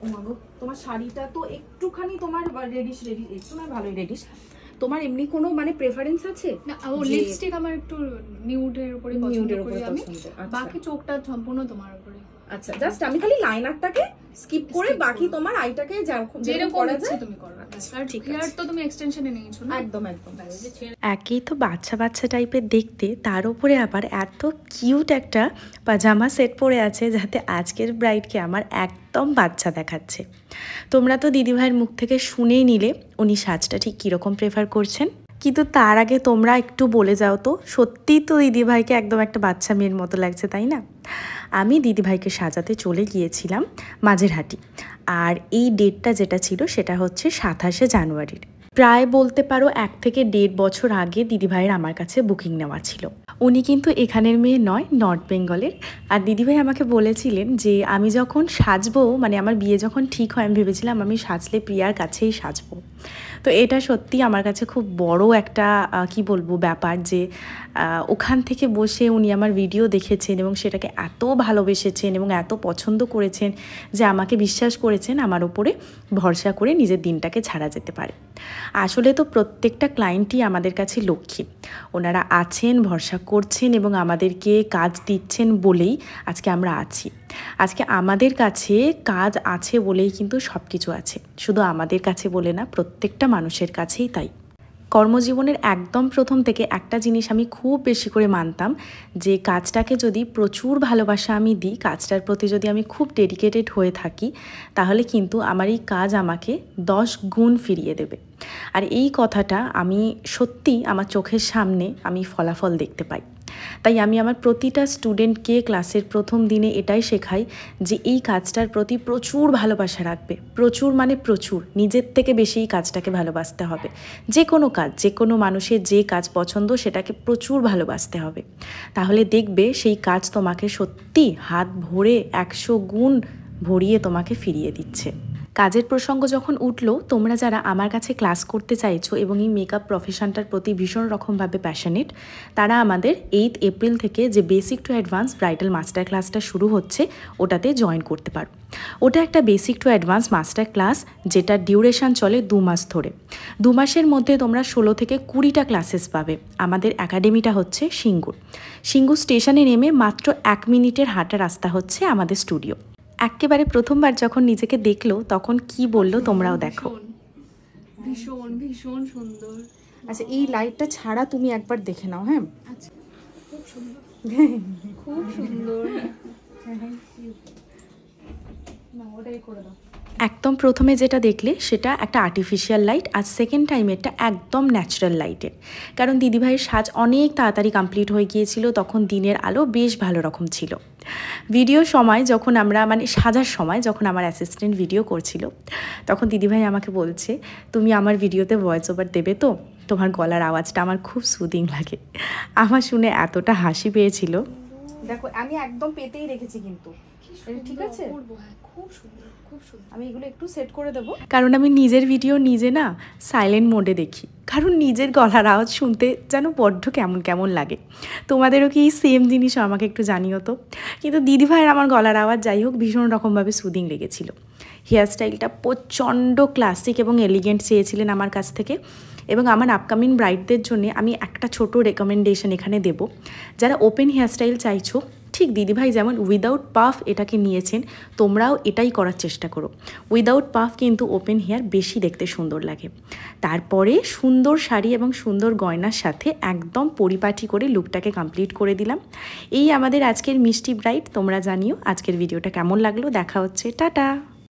ও মাগো, তোমার শাড়িটা তো একটুখানি তোমার রেডিশ একটু না, ভালোই রেডিশ। তোমার এমনি কোনো মানে প্রেফারেন্স আছে? না, ও লিপস্টিক আমার একটু নিউডের উপরে পছন্দ করি আমি, বাকি চোখটা সম্পূর্ণ তোমার উপরে। আচ্ছা, জাস্ট আমি খালি লাইনারটাকে স্কিপ করে বাকি তোমার আইটাকে যেরকম করা যায় তুমি করো। আর হেয়ার তো তুমি এক্সটেনশনে নিয়েছো না? একদম একদম। একই তো বাচ্চা বাচ্চা টাইপের দেখতে, তার উপরে আবার এত কিউট একটা পাজামা সেট পরে আছে, যাতে আজকের ব্রাইডকে আমার একদম বাচ্চা দেখাচ্ছে। তোমরা তো দিদিভাইয়ের মুখ থেকে শুনেই নিলে উনি সাজটা ঠিক কীরকম প্রেফার করছেন। কিন্তু তার আগে তোমরা একটু বলে যাও তো, সত্যিই তো দিদিভাইকে একদম একটা বাচ্চা মেয়ের মতো লাগছে, তাই না? আমি দিদিভাইকে সাজাতে চলে গিয়েছিলাম মাঝেরহাটি, আর এই ডেটটা যেটা ছিল সেটা হচ্ছে 27শে জানুয়ারির। প্রায় বলতে পারো 1 থেকে 1.5 বছর আগে দিদিভাইয়ের আমার কাছে বুকিং নেওয়া ছিল। উনি কিন্তু এখানের মেয়ে নয়, নর্থ বেঙ্গলের। আর দিদিভাই আমাকে বলেছিলেন যে আমি যখন সাজবো, মানে আমার বিয়ে যখন ঠিক হয়, আমি ভেবেছিলাম আমি সাজলে প্রিয়ার কাছেই সাজবো। তো এটা সত্যি আমার কাছে খুব বড় একটা কি বলবো ব্যাপার, যে ওখান থেকে বসে উনি আমার ভিডিও দেখেছেন এবং সেটাকে এত ভালোবেসেছেন এবং এত পছন্দ করেছেন যে আমাকে বিশ্বাস করেছেন আমার ওপরে ভরসা করে নিজের দিনটাকে ছাড়া যেতে পারে। আসলে তো প্রত্যেকটা ক্লায়েন্টই আমাদের কাছে লক্ষ্মী। ওনারা আছেন, ভরসা করছেন এবং আমাদেরকে কাজ দিচ্ছেন বলেই আজকে আমরা আছি। আজকে আমাদের কাছে কাজ আছে বলেই কিন্তু সব কিছু আছে, শুধু আমাদের কাছে বলে না, প্রত্যেকটা মানুষের কাছেই তাই। কর্মজীবনের একদম প্রথম থেকে একটা জিনিস আমি খুব বেশি করে মানতাম, যে কাজটাকে যদি প্রচুর ভালোবাসা আমি দিই, কাজটার প্রতি যদি আমি খুব ডেডিকেটেড হয়ে থাকি, তাহলে কিন্তু আমার এই কাজ আমাকে 10 গুণ ফিরিয়ে দেবে। আর এই কথাটা আমি সত্যি আমার চোখের সামনে আমি ফলাফল দেখতে পাই। তাই আমি আমার প্রতিটা স্টুডেন্টকে ক্লাসের প্রথম দিনে এটাই শেখাই যে এই কাজটার প্রতি প্রচুর ভালোবাসা রাখবে। প্রচুর মানে প্রচুর, নিজের থেকে বেশি এই কাজটাকে ভালোবাসতে হবে। যে কোনো কাজ, যে কোনো মানুষের যে কাজ পছন্দ সেটাকে প্রচুর ভালোবাসতে হবে। তাহলে দেখবে সেই কাজ তোমাকে সত্যি হাত ভরে 100 গুণ ভরিয়ে তোমাকে ফিরিয়ে দিচ্ছে। কাজের প্রসঙ্গ যখন উঠলো, তোমরা যারা আমার কাছে ক্লাস করতে চাইছো এবং এই মেকআপ প্রফেশনটার প্রতি ভীষণ রকমভাবে প্যাশনেট, তারা আমাদের 8 এপ্রিল থেকে যে basic to advance bridal master ক্লাসটা শুরু হচ্ছে, ওটাতে জয়েন করতে পারো। ওটা একটা basic to advance master class, যেটা ডিউরেশন চলে 2 মাস ধরে। 2 মাসের মধ্যে তোমরা 16 থেকে 20টা ক্লাসেস পাবে। আমাদের একাডেমিটা হচ্ছে সিঙ্গুর স্টেশনে নেমে মাত্র 1 মিনিটের হাঁটা রাস্তা হচ্ছে আমাদের স্টুডিও। একেবারে প্রথমবার যখন নিজেকে দেখলো তখন কি বললো তোমরাও দেখো। ভীষণ ভীষণ সুন্দর। আচ্ছা, এই লাইটটা ছাড়া তুমি একবার দেখে নাও। হ্যাঁ, আচ্ছা, খুব সুন্দর, খুব সুন্দর। না, ওটাই করে দাও। একদম প্রথমে যেটা দেখলে সেটা একটা আর্টিফিশিয়াল লাইট, আর সেকেন্ড টাইমেরটা একদম ন্যাচারাল লাইটের। কারণ দিদিভাইয়ের সাজ অনেক তাড়াতাড়ি কমপ্লিট হয়ে গিয়েছিল, তখন দিনের আলো বেশ ভালো রকম ছিল। ভিডিও সময় যখন আমরা মানে সাজার সময় যখন আমার অ্যাসিস্ট্যান্ট ভিডিও করছিল, তখন দিদিভাই আমাকে বলছে, তুমি আমার ভিডিওতে ভয়েস ওভার দেবে তো? তোমার গলার আওয়াজটা আমার খুব সুদিং লাগে। আমার শুনে এতটা হাসি পেয়েছিল। দেখো আমি একদম পেতেই রেখেছি, কিন্তু ঠিক আছে, খুব সুন্দর, খুব সুন্দর। আমি এগুলো একটু সেট করে দেবো। কারণ আমি নিজের ভিডিও নিজে না সাইলেন্ট মোডে দেখি, কারণ নিজের গলার আওয়াজ শুনতে যেন বড্ড কেমন কেমন লাগে। তোমাদেরও কি সেম জিনিস আমাকে একটু জানিও তো। কিন্তু দিদিভাইয়ের আমার গলার আওয়াজ যাই হোক ভীষণ রকমভাবে সুদিং লেগেছিল। হেয়ারস্টাইলটা প্রচণ্ড ক্লাসিক এবং এলিগেন্ট চেয়েছিলেন আমার কাছ থেকে। এবং আমার আপকামিং ব্রাইডদের জন্য আমি একটা ছোট রেকমেন্ডেশন এখানে দেব। যারা ওপেন হেয়ারস্টাইল চাইছো, ঠিক দিদিভাই যেমন উইদাউট পাফ এটাকে নিয়েছেন, তোমরাও এটাই করার চেষ্টা করো। উইদাউট পাফ কিন্তু ওপেন হেয়ার বেশি দেখতে সুন্দর লাগে। তারপরে সুন্দর শাড়ি এবং সুন্দর গয়নার সাথে একদম পরিপাটি করে লুকটাকে কমপ্লিট করে দিলাম। এই আমাদের আজকের মিষ্টি ব্রাইড। তোমরা জানিও আজকের ভিডিওটা কেমন লাগলো। দেখা হচ্ছে, টাটা।